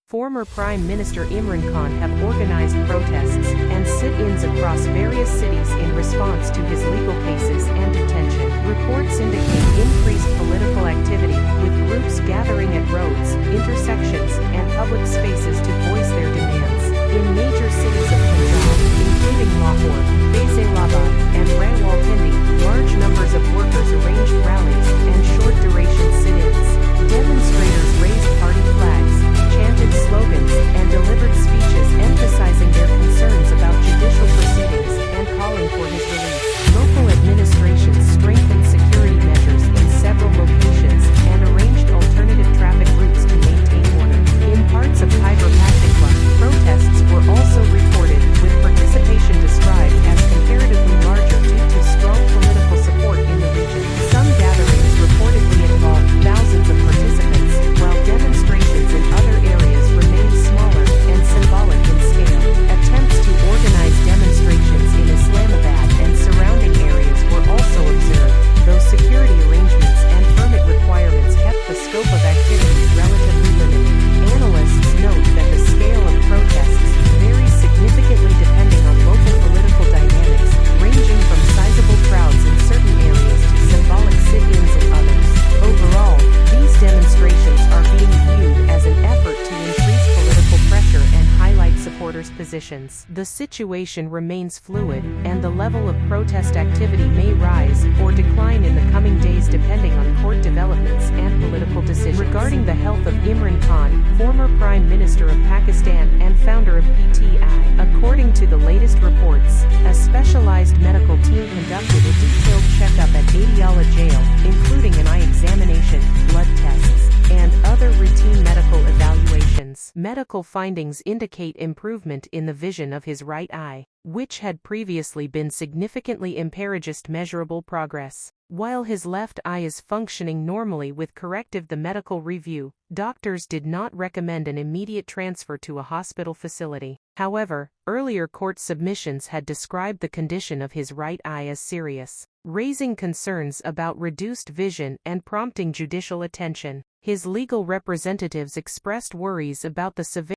former Prime Minister Imran Khan have organized protests and sit-ins across various cities in response to his legal cases and detention. Reports indicate increased political activity, with groups gathering at roads, intersections, and public spaces to voice their demands. In major cities of Punjab, including Lahore, Faisalabad, and Rawalpindi, large numbers of workers arranged rallies and short-duration sit-ins. Demonstrators raised party flags, chanted slogans, and delivered speeches emphasizing their concerns about judicial proceedings and calling for his release. Local administrations strengthened security measures in several locations and arranged alternative traffic routes to maintain order. In parts of Khyber Pakhtunkhwa, protests were also reported, with participation described as comparatively larger due to strong political support in the region. Some gatherings reportedly involved thousands of participants, while demonstrations in other areas remained smaller and symbolic in scale. Attempts to organize demonstrations in Islamabad and surrounding areas were also observed, though security arrangements and permit requirements kept the scope of activities relatively limited. Analysts note that the scale of protests varies significantly depending on local political dynamics, ranging from sizable crowds in certain areas to symbolic sit-ins in others. Overall, these demonstrations are being viewed as an effort to increase political pressure and highlight supporters' positions. The situation remains fluid, and the level of protest activity may rise or decline in the coming days depending on court developments and political decisions. Regarding the health of Imran Khan, former Prime Minister of Pakistan and founder of PTI, according to the latest reports, a specialized medical team conducted a detailed checkup at Adiala jail, including an eye examination, blood tests, and other routine medical evaluations. Medical findings indicate improvement in the vision of his right eye, which had previously been significantly impaired. Measurable progress. While his left eye is functioning normally with corrective the medical review, doctors did not recommend an immediate transfer to a hospital facility. However, earlier court submissions had described the condition of his right eye as serious, raising concerns about reduced vision and prompting judicial attention. His legal representatives expressed worries about the severity